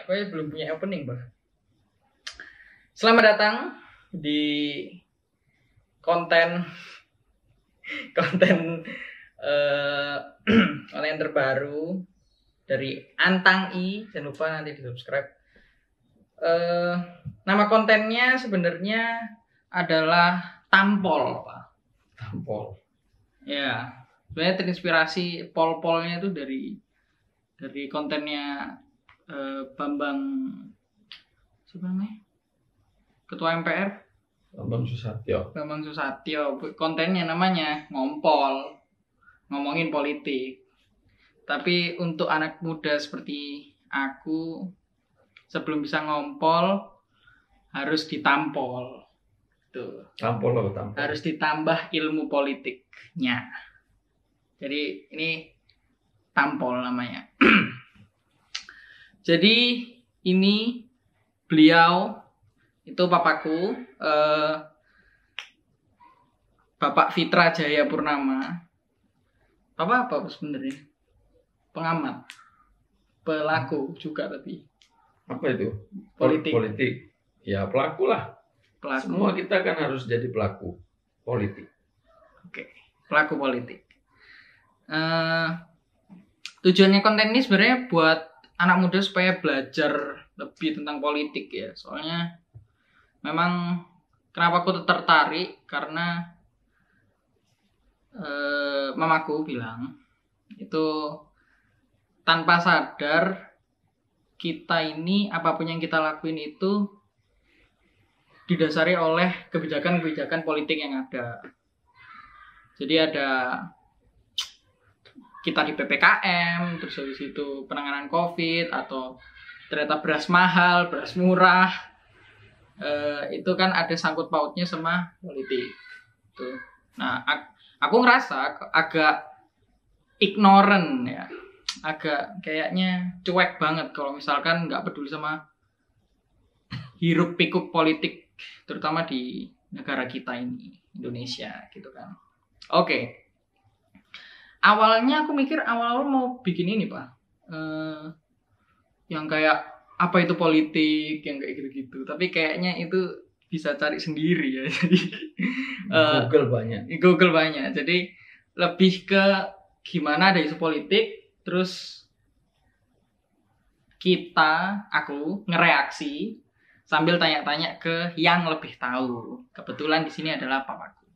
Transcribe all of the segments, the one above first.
Gue belum punya opening, Bang. Selamat datang di konten konten terbaru dari Antang I. Jangan lupa nanti di subscribe. Nama kontennya sebenarnya adalah Tampol, Pak. Tampol. Ya, sebenarnya terinspirasi pol-polnya itu dari kontennya Bambang, siapa namanya? Ketua MPR Bambang Susatyo. Kontennya namanya ngompol, ngomongin politik. Tapi untuk anak muda seperti aku, sebelum bisa ngompol harus ditampol. Tuh. Tampol apa tampol? Harus ditambah ilmu politiknya. Jadi ini tampol namanya. Jadi ini beliau itu papaku, Bapak Fitra Jaya Purnama. Bapak apa sebenarnya? Pengamat, pelaku juga tapi. Apa itu? Politik. Ya pelaku lah. Pelaku. Semua kita kan harus jadi pelaku politik. Oke, pelaku politik. Tujuannya konten ini sebenarnya buat anak muda supaya belajar lebih tentang politik ya. Soalnya memang kenapa aku tertarik karena mamaku bilang itu tanpa sadar kita ini apapun yang kita lakuin itu didasari oleh kebijakan-kebijakan politik yang ada. Jadi ada kita di PPKM, terus habis itu penanganan COVID, atau ternyata beras mahal, beras murah, itu kan ada sangkut pautnya sama politik. Tuh. Nah, aku ngerasa agak ignorant ya, agak kayaknya cuek banget kalau misalkan nggak peduli sama hiruk pikuk politik, terutama di negara kita ini, Indonesia, gitu kan. Oke. Awalnya aku mikir awal-awal mau bikin ini, Pak. Yang kayak apa itu politik, yang kayak gitu-gitu. Tapi kayaknya itu bisa cari sendiri ya. Jadi Google banyak. Jadi lebih ke gimana ada isu politik, terus aku ngereaksi sambil tanya-tanya ke yang lebih tahu. Kebetulan di sini adalah papaku.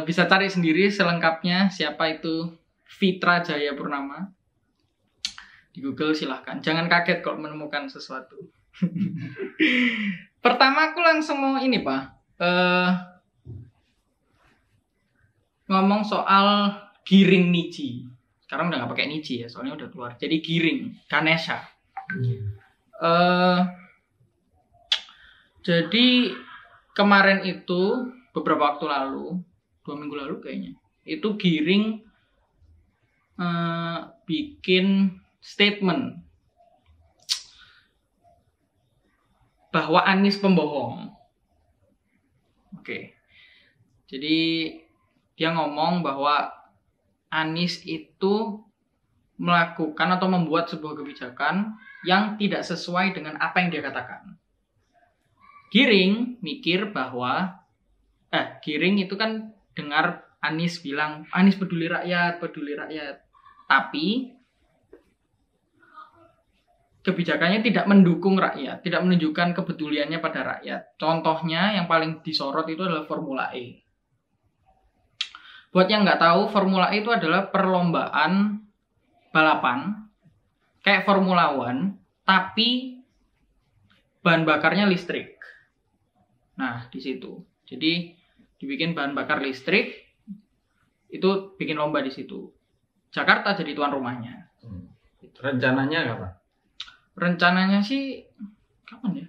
Bisa cari sendiri selengkapnya siapa itu Fitra Jaya Purnama di Google, silahkan. Jangan kaget kalau menemukan sesuatu. Pertama aku langsung mau ini, Pak, ngomong soal Giring Niji. Sekarang udah nggak pakai Niji ya, soalnya udah keluar. Jadi Giring Ganesha. Jadi kemarin itu beberapa waktu lalu, 2 minggu lalu kayaknya, itu Giring bikin statement bahwa Anies pembohong. Oke. Jadi dia ngomong bahwa Anies itu melakukan atau membuat sebuah kebijakan yang tidak sesuai dengan apa yang dia katakan. Giring mikir bahwa Giring itu kan dengar Anies bilang Anies peduli rakyat. Tapi kebijakannya tidak mendukung rakyat, tidak menunjukkan kepeduliannya pada rakyat. Contohnya yang paling disorot itu adalah Formula E. Buat yang nggak tahu, Formula E itu adalah perlombaan balapan kayak Formula One, tapi bahan bakarnya listrik. Nah, di situ. Jadi dibikin bahan bakar listrik, itu bikin lomba di situ. Jakarta jadi tuan rumahnya. Rencananya kapan? Rencananya sih kapan ya?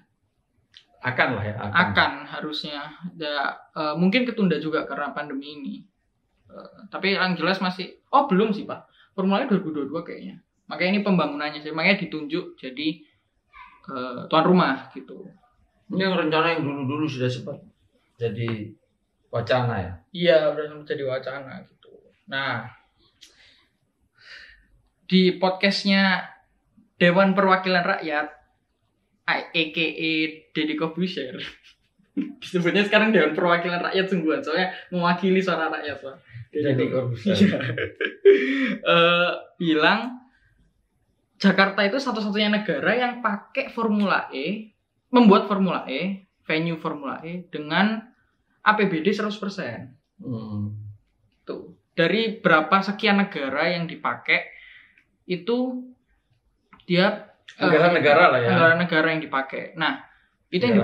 Akan lah ya. Akan harusnya. Ya, mungkin ketunda juga karena pandemi ini. Tapi yang jelas masih. Oh belum sih, Pak. Formula 2022 kayaknya. Makanya ini pembangunannya sih. Makanya ditunjuk jadi tuan rumah gitu. Ini yang rencana yang dulu-dulu sudah sempat jadi wacana ya? Iya, udah sempat jadi wacana gitu. Nah, di podcastnya Dewan Perwakilan Rakyat, aka Deddy Corbuzier. Disebutnya sekarang Dewan Perwakilan Rakyat sungguhan, soalnya mewakili suara rakyat, Pak. Deddy Corbuzier. Bilang Jakarta itu satu-satunya negara yang pakai Formula E, membuat Formula E, venue Formula E dengan APBD 100%. Tuh. Dari berapa sekian negara yang dipakai itu dia negara-negara lah ya. Negara-negara yang dipakai. Nah, itu yang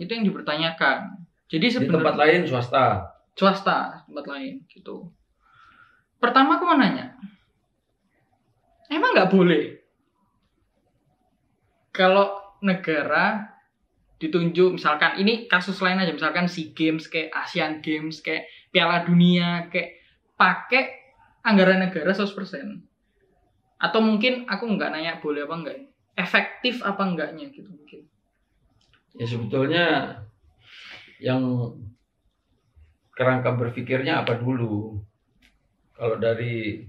itu yang dipertanyakan. Jadi di tempat lain swasta, tempat lain gitu. Pertama aku mau nanya, emang nggak boleh kalau negara ditunjuk, misalkan ini kasus lain aja, misalkan SEA Games kayak Asian Games kayak Piala Dunia kayak pakai anggaran negara 100%. Atau mungkin aku nggak nanya boleh apa enggak, efektif apa enggaknya gitu mungkin. Ya sebetulnya yang kerangka berpikirnya apa dulu. Kalau dari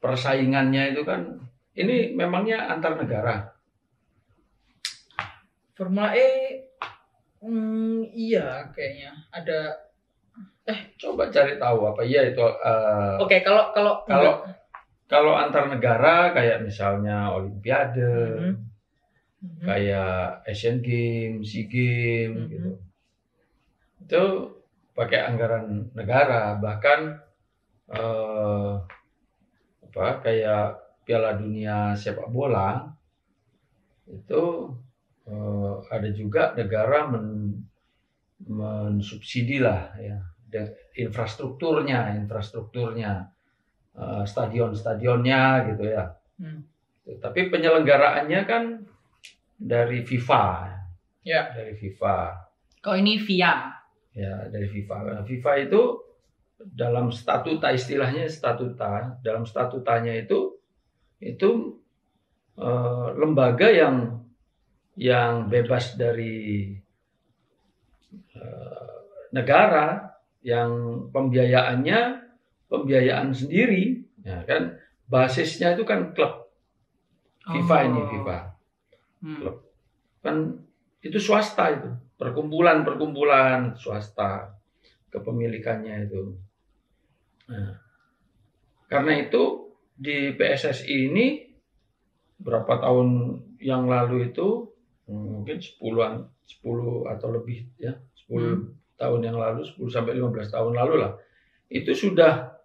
persaingannya itu kan ini memangnya antar negara. Formula E iya kayaknya ada. Coba cari tahu apa iya itu. Oke, kalau antar negara kayak misalnya Olimpiade, kayak Asian Games, SEA Games gitu, itu pakai anggaran negara. Bahkan kayak Piala Dunia sepak bola itu ada juga negara mensubsidi lah ya infrastrukturnya stadion-stadionnya gitu ya. Tapi penyelenggaraannya kan dari FIFA. Ya. Dari FIFA. Kok ini VIA? Ya, dari FIFA. Nah, FIFA itu dalam statuta, istilahnya statuta, dalam statutanya itu lembaga yang bebas dari negara, yang pembiayaan sendiri, ya kan, basisnya itu kan klub FIFA. Ini FIFA klub kan itu swasta, itu perkumpulan swasta kepemilikannya itu. Nah, karena itu di PSSI ini berapa tahun yang lalu itu mungkin 10 atau lebih ya, 10 tahun yang lalu, 10 sampai 15 tahun lalu lah. Itu sudah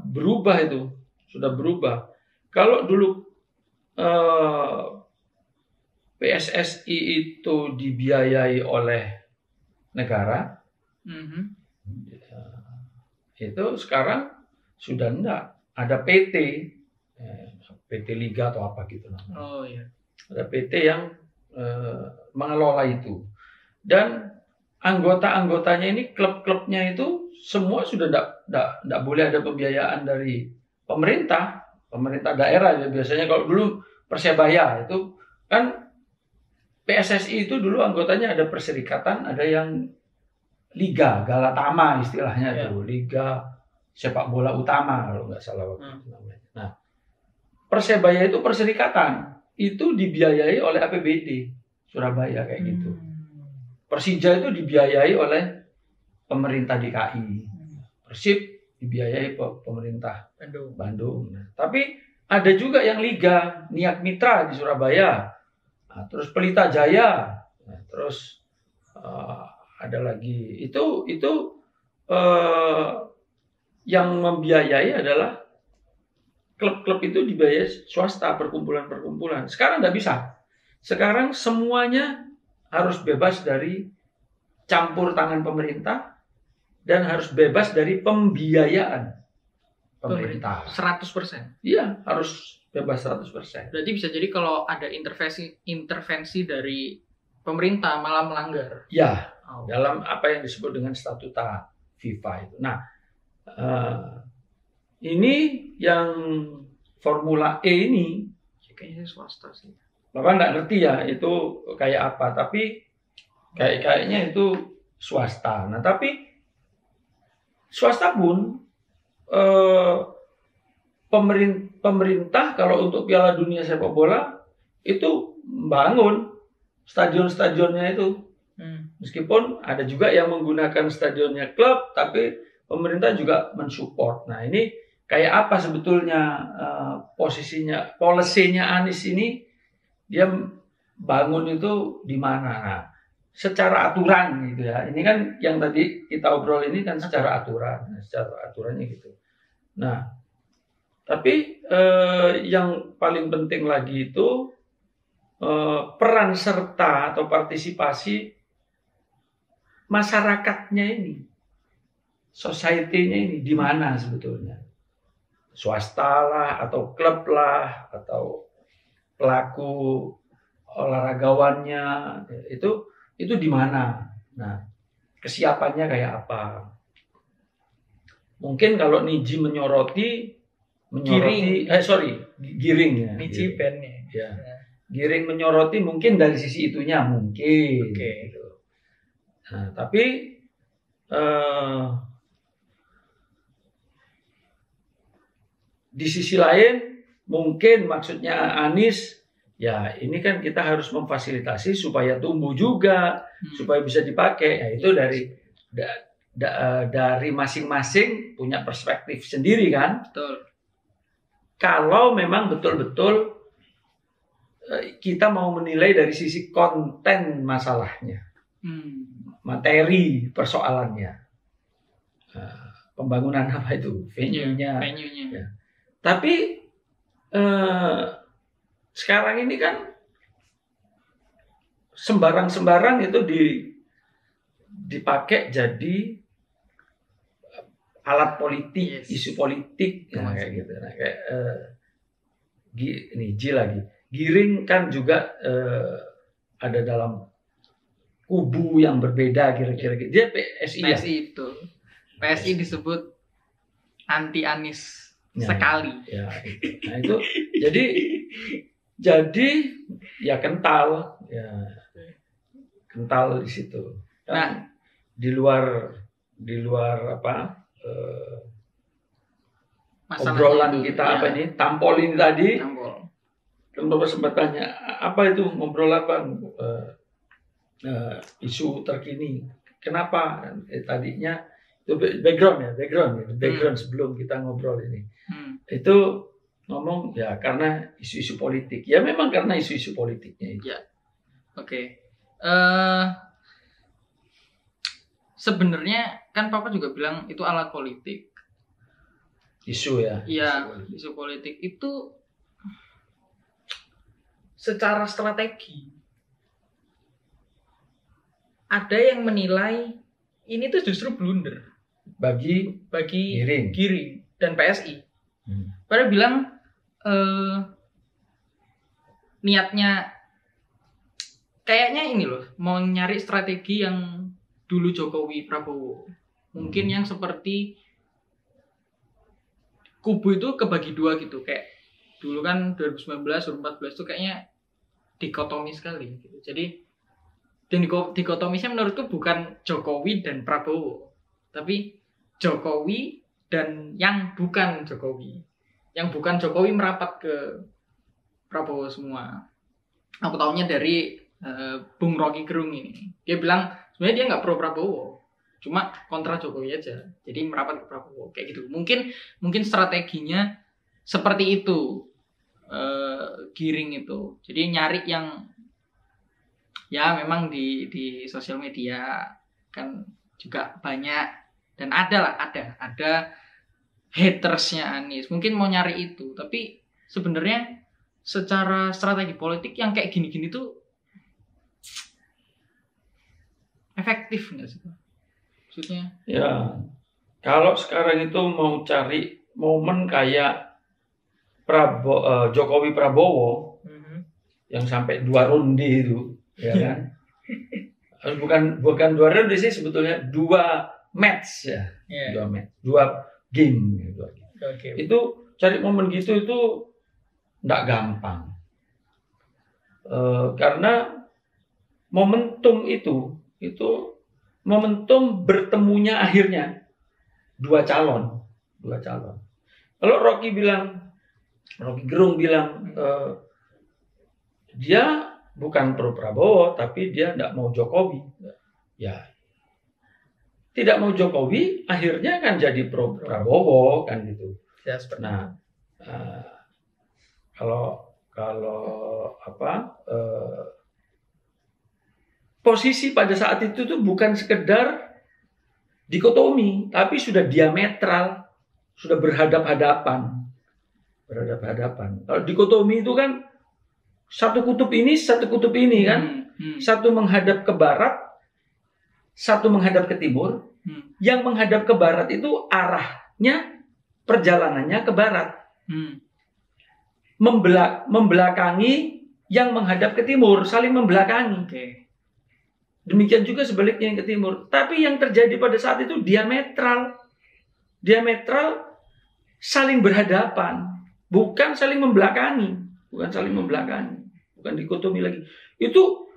berubah itu, sudah berubah. Kalau dulu PSSI itu dibiayai oleh negara, itu sekarang sudah enggak, ada PT Liga atau apa gitu namanya. Oh iya. Ada PT yang mengelola itu, dan anggota-anggotanya ini, klub-klubnya itu semua sudah tidak boleh ada pembiayaan dari pemerintah daerah. Biasanya kalau dulu Persebaya itu kan, PSSI itu dulu anggotanya ada perserikatan, ada yang Liga Galatama istilahnya itu, Liga Sepak Bola Utama kalau nggak salah waktu itu namanya. Nah, Persebaya itu perserikatan, itu dibiayai oleh APBD Surabaya kayak gitu. Persija itu dibiayai oleh pemerintah DKI. Persib dibiayai pemerintah Bandung. Nah, tapi ada juga yang Liga Niat Mitra di Surabaya. Nah, terus Pelita Jaya. Nah, terus ada lagi itu yang membiayai adalah klub-klub itu dibiayai swasta, perkumpulan-perkumpulan. Sekarang nggak bisa. Sekarang semuanya harus bebas dari campur tangan pemerintah dan harus bebas dari pembiayaan pemerintah. 100%. Iya, harus bebas 100%. Berarti bisa jadi kalau ada intervensi dari pemerintah malah melanggar. Ya, dalam apa yang disebut dengan statuta FIFA itu. Nah, ini yang Formula E ini kayaknya swasta sih. Bapak nggak ngerti ya itu kayak apa, tapi kayaknya itu swasta. Nah, tapi swasta pun pemerintah kalau untuk Piala Dunia sepak bola itu bangun stadion-stadionnya itu. Meskipun ada juga yang menggunakan stadionnya klub, tapi pemerintah juga mensupport. Nah, ini kayak apa sebetulnya posisinya, polisinya Anies ini, dia bangun itu di mana? Nah, secara aturan gitu ya. Ini kan yang tadi kita obrol ini kan secara aturan, secara aturannya gitu. Nah, tapi yang paling penting lagi itu peran serta atau partisipasi masyarakatnya ini, society-nya ini di mana sebetulnya? Swasta lah, atau klub lah, atau pelaku olahragawannya, itu di mana? Nah, kesiapannya kayak apa? Mungkin kalau Niji giring ya. Niji band ya. Giring menyoroti mungkin dari sisi itunya mungkin. Oke. Gitu. Nah, tapi di sisi lain mungkin maksudnya Anies, ya ini kan kita harus memfasilitasi supaya tumbuh juga, supaya bisa dipakai. Ya itu dari masing-masing punya perspektif sendiri kan. Betul. Kalau memang betul-betul kita mau menilai dari sisi konten masalahnya. Materi persoalannya, pembangunan apa itu, venue-nya. Ya. Tapi sekarang ini kan sembarang-sembarang itu dipakai jadi alat politik, isu politik, ya, kayak gitu. Nah, kayak ini lagi, Giring kan juga ada dalam kubu yang berbeda kira-kira. Dia PSI ya? itu. PSI disebut anti Anies sekali. Ya, itu. Nah itu jadi ya kental di situ. Nah, di luar apa obrolan kita ya. Apa ini tampol ini tadi. Kan Bapak sempat tanya apa itu ngobrol apa? Isu terkini. Kenapa? Tadinya itu background sebelum kita ngobrol ini. Itu ngomong ya karena isu-isu politik. Ya memang karena isu-isu politiknya itu. Ya. Oke. Sebenarnya kan Papa juga bilang itu alat politik. Isu ya. Iya, isu politik itu secara strategi. Ada yang menilai ini tuh justru blunder bagi Giring dan PSI. Pada bilang niatnya kayaknya ini loh, mau nyari strategi yang dulu Jokowi Prabowo. Mungkin yang seperti kubu itu kebagi dua gitu, kayak dulu kan 2019 2014 itu kayaknya dikotomi sekali gitu. Jadi dan dikotomisnya menurutku bukan Jokowi dan Prabowo, tapi Jokowi dan yang bukan Jokowi. Yang bukan Jokowi merapat ke Prabowo semua. Aku tahunya dari Bung Rocky Gerung ini. Dia bilang sebenarnya dia nggak pro Prabowo, cuma kontra Jokowi aja. Jadi merapat ke Prabowo kayak gitu. Mungkin strateginya seperti itu. Giring itu. Jadi nyari yang ya memang di sosial media kan juga banyak dan ada hatersnya Anies. Mungkin mau nyari itu, tapi sebenarnya secara strategi politik yang kayak gini-gini tuh efektif nggak sih? Maksudnya? Ya, kalau sekarang itu mau cari momen kayak Jokowi Prabowo yang sampai 2 ronde itu. Ya kan? bukan 2 ronde sih sebetulnya 2 match ya. Yeah. 2 game gitu. Okay. Itu cari momen gitu itu enggak gampang. Karena momentum itu momentum bertemunya akhirnya 2 calon. Kalau Rocky Gerung bilang dia bukan pro Prabowo, tapi dia tidak mau Jokowi. Ya, tidak mau Jokowi, akhirnya kan jadi pro Prabowo kan gitu. Ya, seperti Nah, kalau posisi pada saat itu tuh bukan sekedar dikotomi, tapi sudah diametral, sudah berhadapan-hadapan. Kalau dikotomi itu kan satu kutub ini kan, satu menghadap ke barat, satu menghadap ke timur. Yang menghadap ke barat itu arahnya perjalanannya ke barat, membelakangi yang menghadap ke timur, saling membelakangi. Demikian juga sebaliknya yang ke timur. Tapi yang terjadi pada saat itu diametral saling berhadapan, bukan saling membelakangi, bukan dikotomi lagi. Itu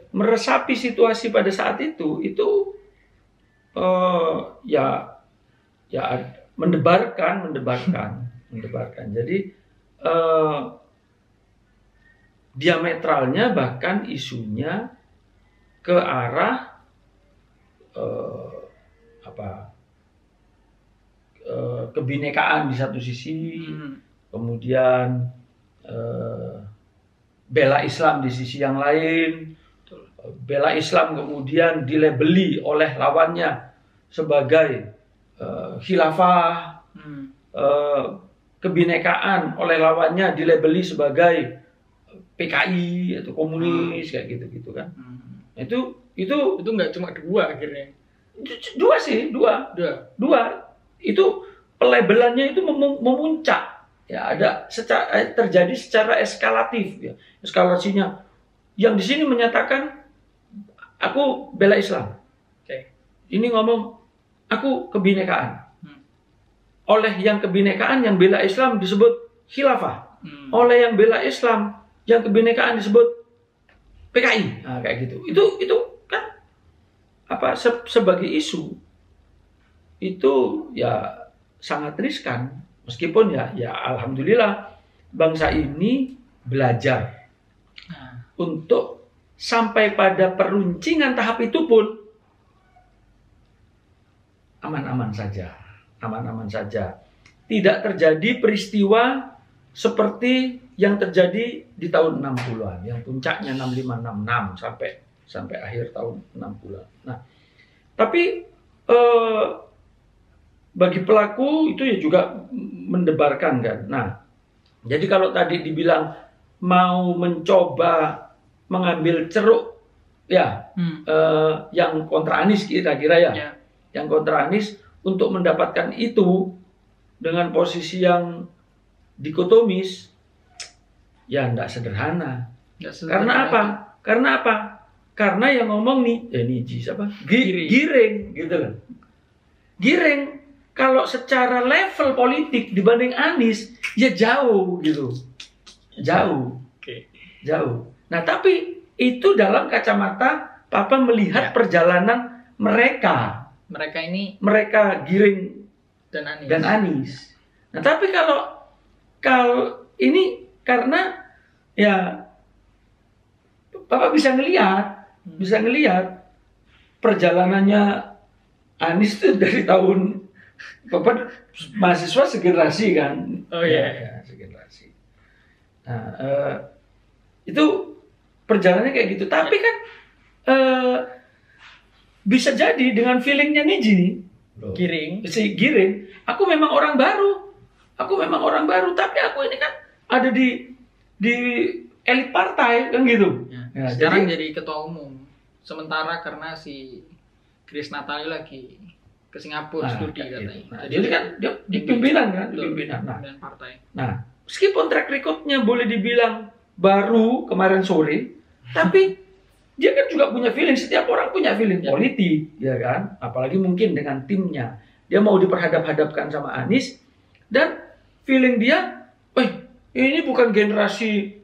meresapi situasi pada saat itu ya mendebarkan. Jadi diametralnya bahkan isunya ke arah kebinekaan di satu sisi, kemudian bela Islam di sisi yang lain. Bela Islam kemudian dilabeli oleh lawannya sebagai khilafah, kebinekaan oleh lawannya dilabeli sebagai PKI atau komunis, kayak gitu kan. Itu nggak cuma dua akhirnya. Dua. Itu pelabelannya itu memuncak. Ya, terjadi secara eskalatif, ya. Eskalasinya yang di sini menyatakan aku bela Islam. Ini ngomong aku kebinekaan. Oleh yang kebinekaan yang bela Islam disebut khilafah. Oleh yang bela Islam yang kebinekaan disebut PKI. Nah, kayak gitu. Itu kan sebagai isu itu ya sangat riskan. Meskipun ya alhamdulillah bangsa ini belajar untuk sampai pada peruncingan tahap itu pun aman-aman saja. Tidak terjadi peristiwa seperti yang terjadi di tahun 60-an, yang puncaknya 65-66 sampai akhir tahun 60-an. Nah, tapi bagi pelaku itu ya juga mendebarkan kan. Nah, jadi kalau tadi dibilang mau mencoba mengambil ceruk ya yang kontra Anies kira-kira ya. Yang kontra Anies untuk mendapatkan itu dengan posisi yang dikotomis ya enggak sederhana. Karena apa? Karena yang ngomong Giring gitu loh. Giring kalau secara level politik dibanding Anies ya jauh gitu. Jauh. Nah, tapi itu dalam kacamata Papa melihat perjalanan mereka Giring dan Anies. Nah, tapi kalau ini karena ya Papa bisa ngelihat perjalanannya Anies itu dari tahun Papa mahasiswa segenerasi kan. Ya, segenerasi. Nah, itu perjalanannya kayak gitu. Tapi kan bisa jadi dengan feelingnya Niji nih, Giring, aku memang orang baru, tapi aku ini kan ada di elit partai kan gitu. Ya, sekarang jadi ketua umum. Sementara karena si Grace Natali lagi ke Singapura studi katanya. Jadi kan dia di pimpinan kan, pimpinan partai. Nah, meskipun track record-nya boleh dibilang baru kemarin sore, tapi dia kan juga punya feeling. Setiap orang punya feeling politik, ya kan? Apalagi mungkin dengan timnya. Dia mau diperhadap-hadapkan sama Anies, dan feeling dia, ini bukan generasi,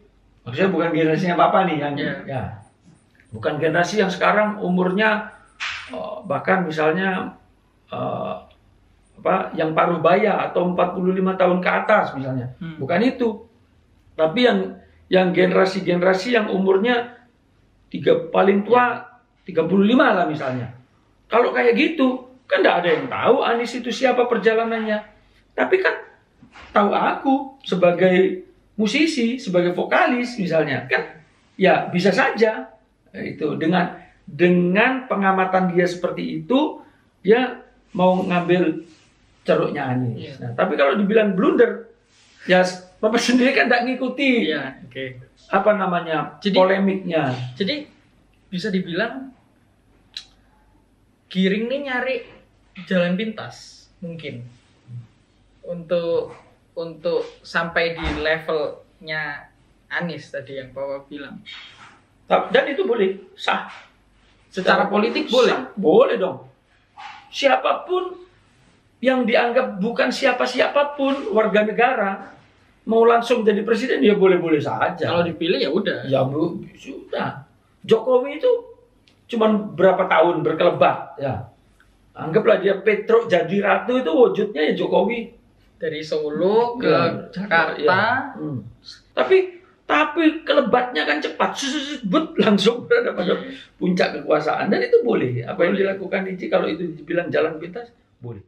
maksudnya bukan generasinya Papa nih yang, bukan generasi yang sekarang umurnya bahkan misalnya yang paruh baya atau 45 tahun ke atas misalnya. Bukan itu. Tapi yang generasi-generasi yang umurnya paling tua 35 lah misalnya. Kalau kayak gitu, kan nggak ada yang tahu Anies itu siapa perjalanannya. Tapi kan tahu aku sebagai musisi, sebagai vokalis misalnya, kan ya bisa saja itu dengan pengamatan dia seperti itu, dia mau ngambil ceruknya Anies. Nah, tapi kalau dibilang blunder, ya Bapak sendiri kan tidak ngikuti apa namanya polemiknya. Jadi bisa dibilang Giring nih nyari jalan pintas mungkin untuk sampai di levelnya Anies tadi yang Bapak bilang. Dan itu boleh sah. Secara politik boleh. Sah. Boleh dong. Siapapun yang dianggap bukan siapa-siapapun warga negara mau langsung jadi presiden ya boleh-boleh saja. Kalau dipilih ya udah. Ya Bu, sudah. Jokowi itu cuman berapa tahun berkelebat ya. Anggaplah dia Petro jadi ratu, itu wujudnya ya Jokowi dari Solo ke Jakarta. Ya. Tapi kelebatnya kan cepat, langsung berada pada puncak kekuasaan, dan itu boleh. Apa yang dilakukan Iji kalau itu dibilang jalan pintas boleh.